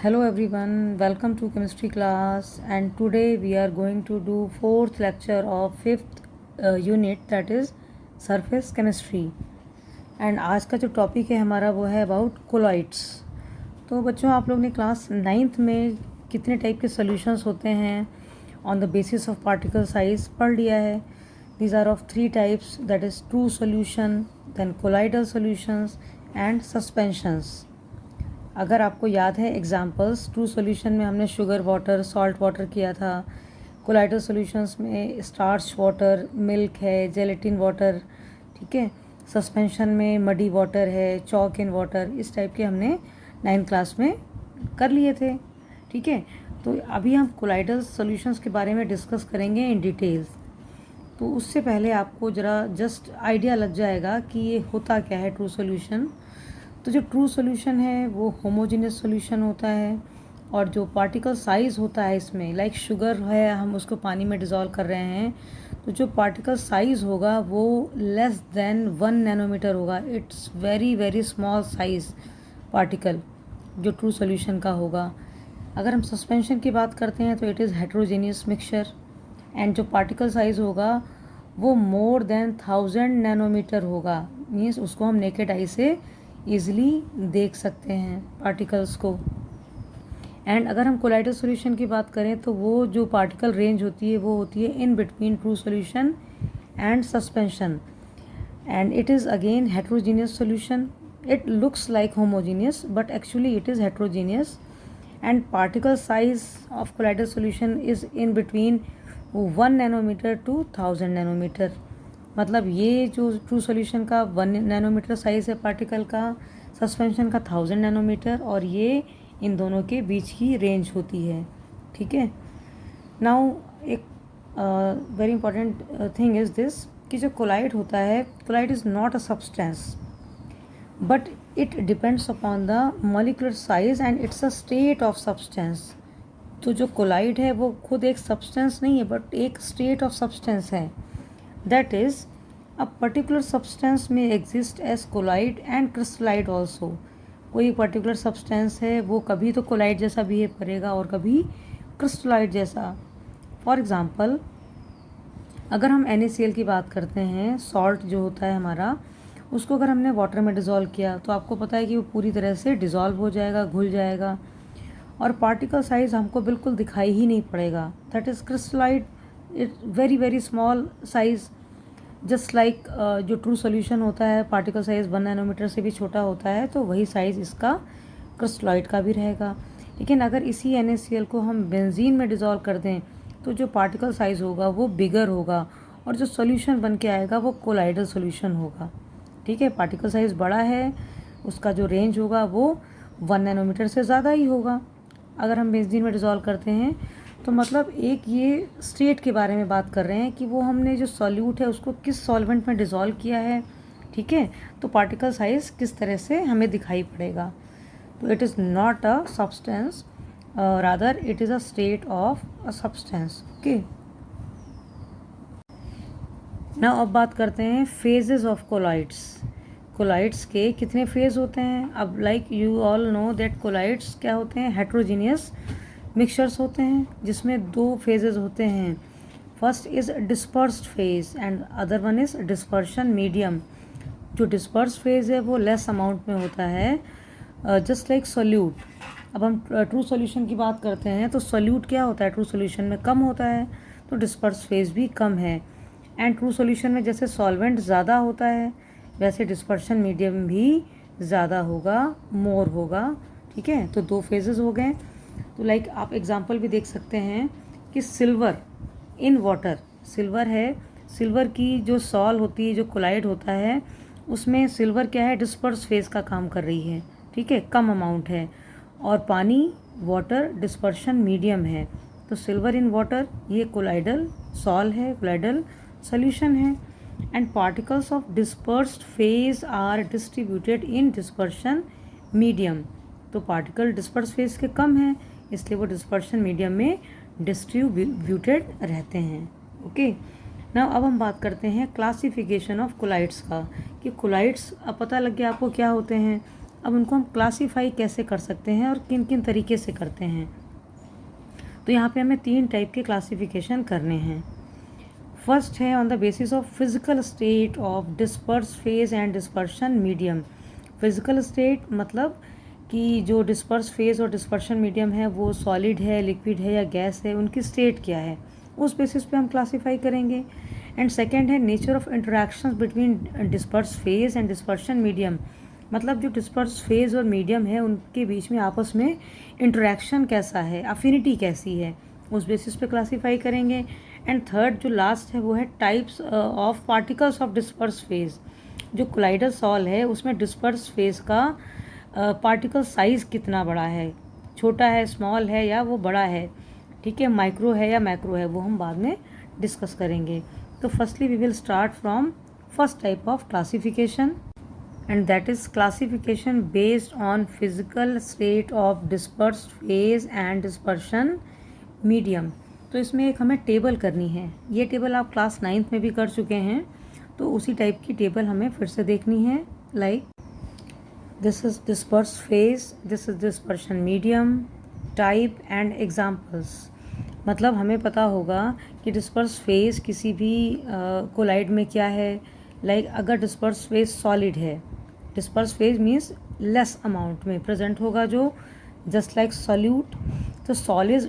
Hello everyone, welcome to chemistry class, and today we are going to do fourth lecture of fifth unit, that is surface chemistry. And आज का जो topic है हमारा वो है about colloids. तो बच्चों, आप लोग ने क्लास 9th में कितने टाइप के सॉल्यूशंस होते हैं on the basis of particle size पढ़ लिया है. These are of 3 types, that is true solution, then colloidal solutions and suspensions. अगर आपको याद है एग्जांपल्स, ट्रू सॉल्यूशन में हमने शुगर वाटर, सॉल्ट वाटर किया था. कोलाइडल सॉल्यूशंस में स्टार्च वाटर, मिल्क है, जेलेटिन वाटर. ठीक है. सस्पेंशन में मडी वाटर है, चॉक इन वाटर. इस टाइप के हमने 9th क्लास में कर लिए थे. ठीक है. तो अभी हम कोलाइडल सॉल्यूशंस के बारे में डिस्कस करेंगे इन डिटेल्स. तो उससे पहले आपको ज़रा जस्ट आइडिया लग जाएगा कि ये होता क्या है ट्रू सॉल्यूशन. तो जो ट्रू सॉल्यूशन है वो होमोजेनियस सॉल्यूशन होता है, और जो पार्टिकल साइज़ होता है इसमें, लाइक शुगर है, हम उसको पानी में डिज़ोल्व कर रहे हैं, तो जो पार्टिकल साइज़ होगा वो लेस देन 1 नैनोमीटर होगा. It's very very small size particle जो ट्रू सॉल्यूशन का होगा. अगर हम सस्पेंशन की बात करते हैं तो it is heterogeneous mixture, and जो पार्टिकल साइज़ होगा वो मोर देन 1000 नैनोमीटर होगा. मीन्स उसको हम नेकेड आई से ईज़िली देख सकते हैं पार्टिकल्स को. एंड अगर हम कोलाइडल सॉल्यूशन की बात करें तो वो जो पार्टिकल रेंज होती है वो होती है in between true solution and suspension, and it is again heterogeneous solution. It looks like homogeneous but actually it is heterogeneous. And particle size of colloidal solution is in between 1 nanometer to 1000 nanometer. मतलब ये जो true solution का 1 nanometer size है particle का, suspension का 1000 nanometre, और ये इन दोनों के बीच की रेंज होती है. ठीक है. नाउ एक very important thing is this कि जो कोलाइड होता है, colloid is not a substance but it depends upon the molecular size and it's a state of substance. तो जो कोलाइड है वो खुद एक सब्सटेंस नहीं है बट एक स्टेट ऑफ सब्सटेंस है. That is, a particular substance may exist as colloid and crystallite also. कोई पर्टिकुलर सब्सटेंस है वो कभी तो कोलाइड जैसा बिहेव करेगा और कभी क्रिस्टलाइट जैसा. फॉर एग्ज़ाम्पल, अगर हम NaCl की बात करते हैं, सॉल्ट जो होता है हमारा, उसको अगर हमने वाटर में डिज़ोल्व किया तो आपको पता है कि वो पूरी तरह से डिज़ोल्व हो जाएगा, घुल जाएगा, और पार्टिकल साइज़ हमको बिल्कुल दिखाई ही नहीं पड़ेगा. That is crystallite. It very very small size, just like जो ट्रू सॉल्यूशन होता है पार्टिकल साइज़ 1 नैनोमीटर से भी छोटा होता है, तो वही साइज़ इसका क्रिस्टलॉइड का भी रहेगा. लेकिन अगर इसी NaCl को हम बेंजीन में डिज़ोल्व कर दें तो जो पार्टिकल साइज़ होगा वो बिगर होगा, और जो सॉल्यूशन बन के आएगा वो कोलाइडल सॉल्यूशन होगा. ठीक है. पार्टिकल साइज़ बड़ा है, उसका जो रेंज होगा वो 1 नैनोमीटर से ज़्यादा ही होगा अगर हम बेंजीन में डिज़ोल्व करते हैं. तो मतलब एक ये स्टेट के बारे में बात कर रहे हैं कि वो हमने जो सॉल्यूट है उसको किस सॉल्वेंट में डिज़ोल्व किया है. ठीक है. तो पार्टिकल साइज़ किस तरह से हमें दिखाई पड़ेगा. तो it is not a substance, rather it is a state of a substance. Okay. ना अब बात करते हैं फेजेस ऑफ कोलाइड्स. कोलाइड्स के कितने फेज होते हैं. अब like you all know that colloids क्या होते हैं, हेट्रोजीनियस मिक्सचर्स होते हैं जिसमें 2 फेजेस होते हैं. First is dispersed phase and other one is dispersion medium. जो डिस्पर्स फेज है वो लेस अमाउंट में होता है, जस्ट लाइक सोल्यूट. अब हम ट्रू सॉल्यूशन की बात करते हैं तो सोल्यूट क्या होता है, ट्रू सॉल्यूशन में कम होता है, तो डिस्पर्स फेज भी कम है. एंड ट्रू सॉल्यूशन में जैसे सॉल्वेंट ज़्यादा होता है वैसे डिस्पर्शन मीडियम भी ज़्यादा होगा, मोर होगा. ठीक है. तो 2 फेजेस हो गए. तो लाइक आप एग्जांपल भी देख सकते हैं कि सिल्वर इन वाटर, सिल्वर है, सिल्वर की जो सॉल होती है, जो कोलाइड होता है, उसमें सिल्वर क्या है, डिस्पर्स फेज का काम कर रही है. ठीक है. कम अमाउंट है. और पानी, वाटर, डिस्पर्शन मीडियम है. तो सिल्वर इन वाटर ये कोलाइडल सॉल है, कोलाइडल सॉल्यूशन है. And particles of dispersed phase are distributed in dispersion medium. तो पार्टिकल डिस्पर्स फेज के कम हैं, इसलिए वो डिस्पर्शन मीडियम में डिस्ट्रीब्यूटेड रहते हैं. ओके. ना अब हम बात करते हैं क्लासिफिकेशन ऑफ कोलाइड्स का, कि कोलाइड्स अब पता लग गया आपको क्या होते हैं. अब उनको हम क्लासीफाई कैसे कर सकते हैं और किन किन तरीके से करते हैं। तो यहाँ पे हमें 3 टाइप के क्लासिफिकेशन करने हैं। फर्स्ट है on the basis of physical state of disperse phase and dispersion medium. Physical state मतलब कि जो डिस्पर्स फेज और डिस्पर्शन मीडियम है वो सॉलिड है, लिक्विड है या गैस है, उनकी स्टेट क्या है, उस बेसिस पे हम क्लासीफाई करेंगे। एंड सेकेंड है nature of interactions between disperse phase and dispersion medium, मतलब जो डिस्पर्स फेज और मीडियम है उनके बीच में आपस में इंटरेक्शन कैसा है, अफिनिटी कैसी है, उस बेसिस पे क्लासीफाई करेंगे। एंड थर्ड जो लास्ट है वो है types of particles of disperse phase. जो कोलाइडल सॉल है उसमें डिस्पर्स फेज का पार्टिकल साइज़ कितना बड़ा है, छोटा है, स्मॉल है या वो बड़ा है, ठीक है, माइक्रो है या मैक्रो है, वो हम बाद में डिस्कस करेंगे। तो firstly we will start from first type of classification and that is classification based on physical state of dispersed phase and dispersion medium। तो इसमें एक हमें टेबल करनी है। ये टेबल आप क्लास 9th में भी कर चुके हैं, तो उसी टाइप की टेबल हमें फिर से देखनी है। Like this is disperse phase, this is dispersion medium, type and examples. मतलब हमें पता होगा कि डिस्पर्स फेज किसी भी कोलाइड में क्या है। लाइक अगर डिस्पर्स फेज सॉलिड है, disperse phase means less amount में प्रेजेंट होगा, जो जस्ट लाइक सॉल्यूट। तो solid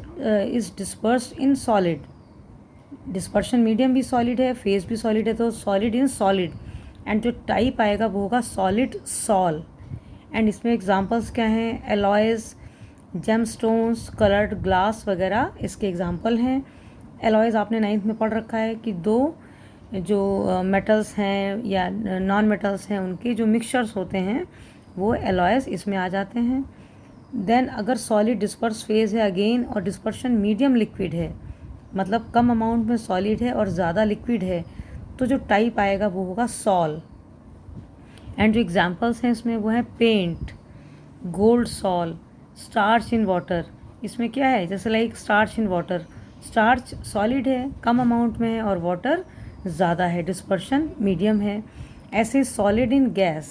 is disperse in solid, dispersion medium भी सॉलिड है, फेज भी सॉलिड है, तो सॉलिड इन सॉलिड। एंड जो टाइप आएगा वो होगा सॉलिड सॉल। एंड इसमें एग्जांपल्स क्या हैं, एलॉयज़, जेमस्टोन्स, कलर्ड ग्लास वगैरह इसके एग्जांपल हैं। एलॉयज़ आपने 9th में पढ़ रखा है कि दो जो मेटल्स हैं या नॉन मेटल्स हैं उनके जो मिक्सचर्स होते हैं वो एलॉयज़ इसमें आ जाते हैं। देन अगर सॉलिड डिस्पर्स फेज है अगेन और डिस्पर्शन मीडियम लिक्विड है, मतलब कम अमाउंट में सॉलिड है और ज़्यादा लिक्विड है, तो जो टाइप आएगा वो होगा सॉल। एंड जो एग्जांपल्स हैं इसमें वो है paint, gold sol, starch in water. इसमें क्या है, जैसे like starch in water, starch solid है, कम अमाउंट में है, और वाटर ज़्यादा है, डिस्पर्शन मीडियम है। ऐसे solid in gas,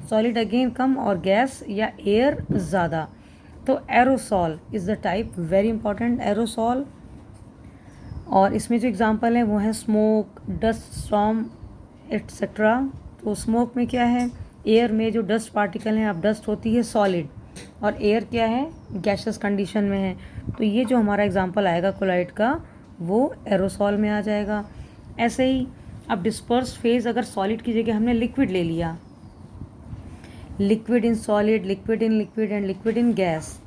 solid again come और गैस या एयर ज़्यादा। तो aerosol is the type, very important aerosol. और इसमें जो एग्जांपल है वो है स्मोक, डस्ट स्टॉर्म एट्सेट्रा। तो स्मोक में क्या है, एयर में जो डस्ट पार्टिकल हैं, अब डस्ट होती है सॉलिड और एयर क्या है, गैसेस कंडीशन में है। तो ये जो हमारा एग्जांपल आएगा कोलाइड का वो एरोसॉल में आ जाएगा। ऐसे ही अब डिस्पर्स फेज अगर सॉलिड की जगह हमने लिक्विड ले लिया, liquid in solid, liquid in liquid and liquid in gas.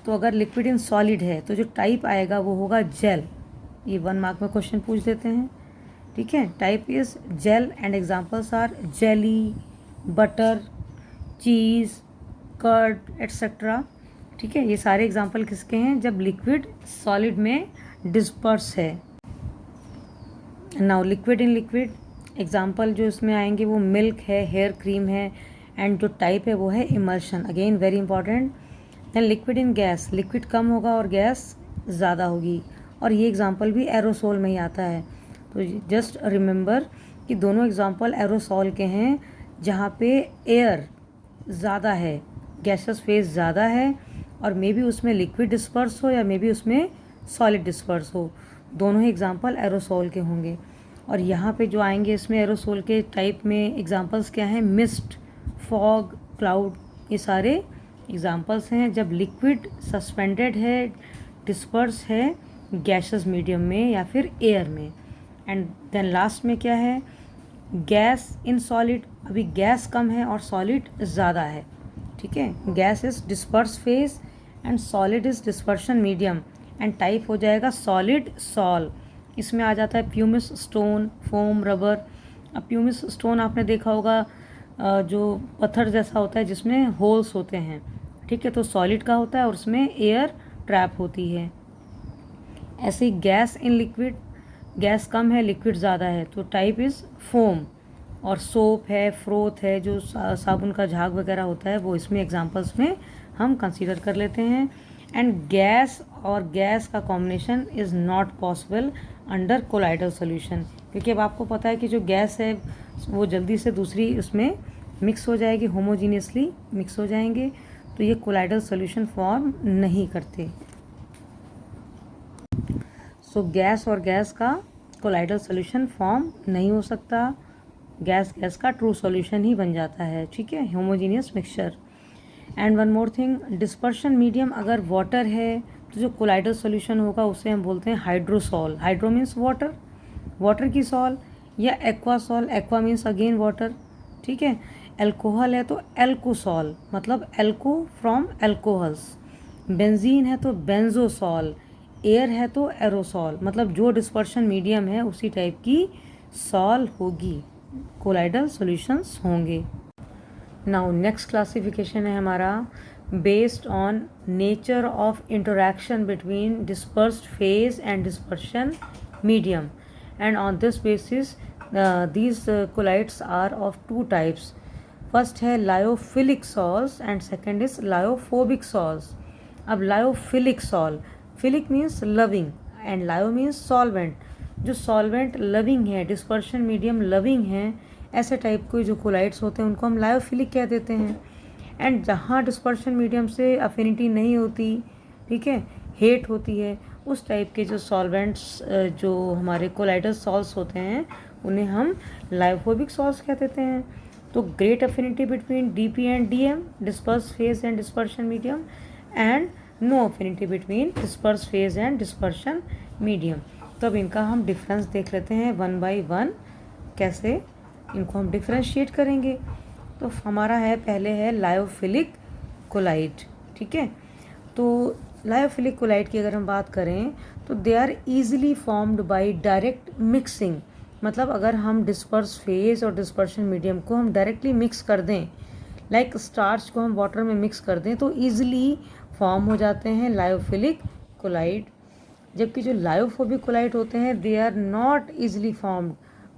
तो अगर लिक्विड इन सॉलिड है तो जो टाइप आएगा वो होगा जेल। ये 1 मार्क में क्वेश्चन पूछ देते हैं, ठीक है। Type is gel and examples are jelly, butter, cheese, curd etcetera, ठीक है। ये सारे एग्जांपल किसके हैं, जब लिक्विड सॉलिड में डिस्पर्स है। Now liquid in liquid example जो इसमें आएंगे वो मिल्क है, हेयर क्रीम है, एंड जो टाइप है वो है emulsion, again very important. Then liquid in gas, liquid कम होगा और गैस ज़्यादा होगी, और ये एग्जांपल भी एरोसोल में ही आता है। तो जस्ट रिमेंबर कि दोनों एग्जांपल एरोसोल के हैं जहाँ पे एयर ज़्यादा है, गैसेस फेज ज़्यादा है, और मे बी उसमें लिक्विड डिस्पर्स हो या मे बी उसमें सॉलिड डिस्पर्स हो। दोनों ही एग्जांपल एरोसोल के होंगे। और यहाँ पे जो आएंगे इसमें एरोसोल के टाइप में एग्जांपल्स क्या हैं, मिस्ट, फॉग, क्लाउड, ये सारे एग्जांपल्स हैं जब लिक्विड सस्पेंडेड है, डिस्पर्स है गैसेस मीडियम में या फिर एयर में। एंड देन लास्ट में क्या है, गैस इन सॉलिड, अभी गैस कम है और सॉलिड ज़्यादा है, ठीक है। Gas is disperse phase and solid is dispersion medium, and type हो जाएगा सॉलिड सॉल। इसमें आ जाता है प्यूमिस स्टोन, फोम, रबर। अब प्यूमिस स्टोन आपने देखा होगा जो पत्थर जैसा होता है जिसमें होल्स होते हैं, ठीक है, तो सॉलिड का होता है और उसमें एयर ट्रैप होती है। ऐसे ही गैस इन लिक्विड, गैस कम है, लिक्विड ज़्यादा है, तो टाइप इज़ फोम। और सोप है, फ्रोथ है, जो साबुन का झाग वगैरह होता है वो इसमें एग्जांपल्स में हम कंसीडर कर लेते हैं। एंड गैस और गैस का combination is not possible under colloidal solution, क्योंकि अब आपको पता है कि जो गैस है वो जल्दी से दूसरी उसमें मिक्स हो जाएगी, होमोजीनियसली मिक्स हो जाएंगे, तो ये कोलाइडल सॉल्यूशन फॉर्म नहीं करते। सो गैस और गैस का कोलाइडल सॉल्यूशन फॉर्म नहीं हो सकता, गैस गैस का ट्रू सॉल्यूशन ही बन जाता है, ठीक है, homogeneous mixture. And one more thing, dispersion medium अगर वाटर है तो जो कोलाइडल सॉल्यूशन होगा उसे हम बोलते हैं हाइड्रोसॉल। हाइड्रो मीन्स वाटर, वाटर की सॉल, या एक्वासॉल, एक्वा मीन्स अगेन वाटर, ठीक है। एल्कोहल है तो एल्कोसॉल, मतलब एल्को फ्रॉम एल्कोहल्स। बेंजीन है तो बेंजोसॉल। एयर है तो एरोसॉल, मतलब जो डिस्पर्शन मीडियम है उसी टाइप की सॉल होगी, कोलाइडल सॉल्यूशंस होंगे। नाउ नेक्स्ट क्लासिफिकेशन है हमारा based on nature of interaction between dispersed phase and dispersion medium, and on this basis these colloids are of two types. First है lyophilic salts and second is lyophobic salts. अब lyophilic salt, philic means loving and lyo means solvent. जो solvent loving है, dispersion medium loving है, ऐसे type के जो collides होते हैं उनको हम लायोफिलिक कह देते हैं। एंड जहाँ डिस्पर्शन मीडियम से अफिनिटी नहीं होती, ठीक है, हेट होती है, उस टाइप के जो सॉल्वेंट्स जो हमारे कोलाइडल सॉल्ट्स होते हैं उन्हें हम लायोफोबिक सॉल्ट्स कह देते हैं। तो great affinity between DP and DM, disperse phase and dispersion medium, and no affinity between disperse phase and dispersion medium. तो अब इनका हम डिफरेंस देख लेते हैं वन बाय वन, कैसे इनको हम डिफ्रेंशिएट करेंगे। तो हमारा है, पहले है लायोफिलिक कोलाइड, ठीक है। तो लायोफिलिक कोलाइड की अगर हम बात करें तो they are easily formed by direct mixing, मतलब अगर हम डिस्पर्स फेज और डिस्पर्शन मीडियम को हम डायरेक्टली मिक्स कर दें, लाइक स्टार्च को हम वाटर में मिक्स कर दें, तो ईजिली फॉर्म हो जाते हैं लायोफिलिक कोलाइड। जबकि जो लायोफोबिक कोलाइड होते हैं they are not easily formed,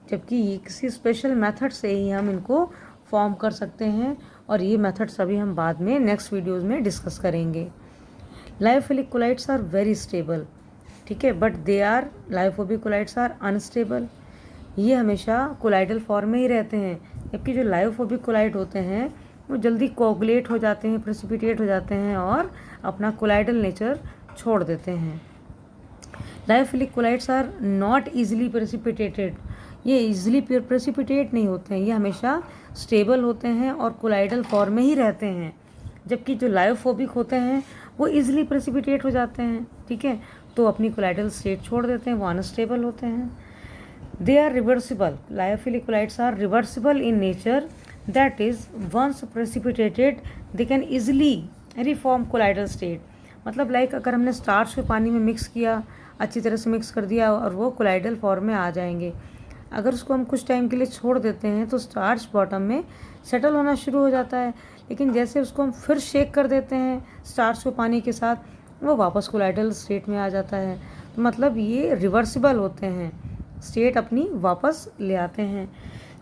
जबकि ये किसी स्पेशल मेथड से ही हम इनको फॉर्म कर सकते हैं, और ये मेथड्स अभी हम बाद में नेक्स्ट वीडियोज़ में डिस्कस करेंगे। Lyophilic colloids are very stable, ठीक है, but they are lyophobic colloids are unstable. ये हमेशा कोलाइडल फॉर्म में ही रहते हैं, जबकि जो लायोफोबिक कोलाइड होते हैं वो जल्दी कोगुलेट हो जाते हैं, प्रेसिपिटेट हो जाते हैं और अपना कोलाइडल नेचर छोड़ देते हैं। Lyophilic colloids are not easily precipitated, ये ईजिली प्रेसिपिटेट नहीं होते हैं, ये हमेशा स्टेबल होते हैं और कोलाइडल फॉर्म में ही रहते हैं। जबकि जो लायोफोबिक होते हैं वो ईजिली प्रेसिपिटेट हो जाते हैं, ठीक है, तो अपनी कोलाइडल स्टेट छोड़ देते हैं, वो अनस्टेबल होते हैं। They are reversible. Lyophilic colloids are reversible in nature. That is, once precipitated, they can easily reform colloidal state. मतलब लाइक अगर हमने स्टार्च को पानी में मिक्स किया, अच्छी तरह से मिक्स कर दिया, और वो कोलाइडल फॉर्म में आ जाएंगे। अगर उसको हम कुछ टाइम के लिए छोड़ देते हैं तो स्टार्च बॉटम में सेटल होना शुरू हो जाता है, लेकिन जैसे उसको हम फिर शेक कर देते हैं स्टार्च को पानी के साथ, वो वापस कोलाइडल स्टेट में आ जाता है। तो मतलब ये रिवर्सिबल होते हैं, स्टेट अपनी वापस ले आते हैं।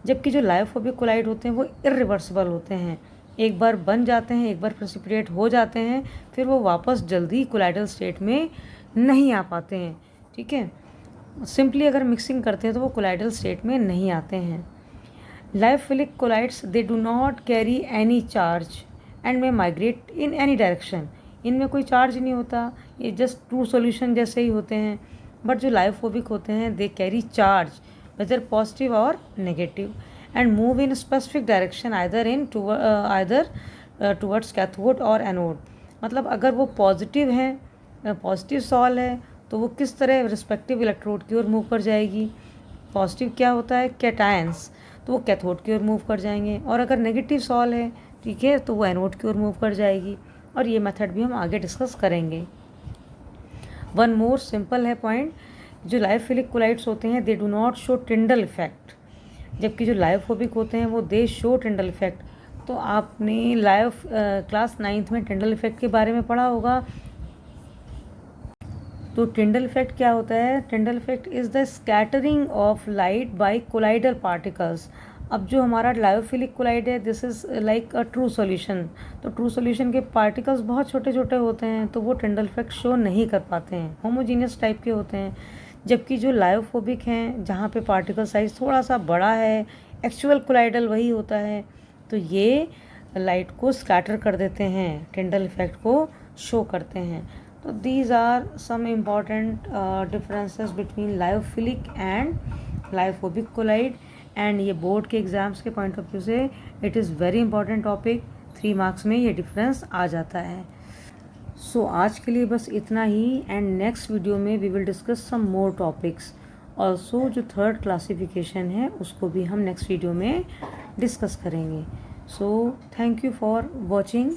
जबकि जो लायोफोबिक कोलाइड होते हैं वो इरिवर्सिबल होते हैं, एक बार बन जाते हैं, एक बार प्रेसिपिटेट हो जाते हैं, फिर वो वापस जल्दी कोलाइडल स्टेट में नहीं आ पाते हैं, ठीक है। सिंपली अगर मिक्सिंग करते हैं तो वो कोलाइडल स्टेट में नहीं आते हैं। Lyophilic colloids they do not carry any charge and may migrate in any direction, इनमें कोई चार्ज नहीं होता, ये जस्ट ट्रू सॉल्यूशन जैसे ही होते हैं। बट जो लायोफोबिक होते हैं they carry charge, whether positive और negative, and move in specific direction either towards cathode और एनोड। मतलब अगर वो पॉजिटिव है, पॉजिटिव सॉल है, तो वो किस तरह रिस्पेक्टिव इलेक्ट्रोड की ओर मूव कर जाएगी। पॉजिटिव क्या होता है, कैटायंस, तो वो कैथोड की ओर मूव कर जाएंगे, और अगर नेगेटिव सॉल है, ठीक है, तो वो एनोड की ओर मूव कर जाएगी। और ये मेथड भी हम आगे डिस्कस करेंगे। वन मोर सिंपल है पॉइंट, जो लायोफिलिक कोलाइड्स होते हैं दे do not show Tyndall effect, जबकि जो लायोफोबिक होते हैं वो दे शो टिंडल इफेक्ट। तो आपने क्लास 9th में टिंडल इफेक्ट के बारे में पढ़ा होगा। तो टिंडल इफेक्ट क्या होता है, Tyndall effect is the scattering of light by colloidal particles. अब जो हमारा लायोफिलिक कोलाइड है this is like a true solution, तो ट्रू सॉल्यूशन के पार्टिकल्स बहुत छोटे छोटे होते हैं, तो वो टिंडल इफेक्ट शो नहीं कर पाते हैं, होमोजीनियस टाइप के होते हैं। जबकि जो लायोफोबिक हैं, जहाँ पे पार्टिकल साइज थोड़ा सा बड़ा है, एक्चुअल कोलाइडल वही होता है, तो ये लाइट को स्कैटर कर देते हैं, टिंडल इफेक्ट को शो करते हैं। तो these are some important differences between lyophilic and lyophobic colloid. And ये बोर्ड के एग्ज़ाम्स के पॉइंट ऑफ व्यू से it is very important topic, 3 marks में ये डिफरेंस आ जाता है। सो आज के लिए बस इतना ही, एंड नेक्स्ट वीडियो में we will discuss some more topics. Also जो थर्ड क्लासिफिकेशन है उसको भी हम नेक्स्ट वीडियो में डिस्कस करेंगे। So thank you for watching.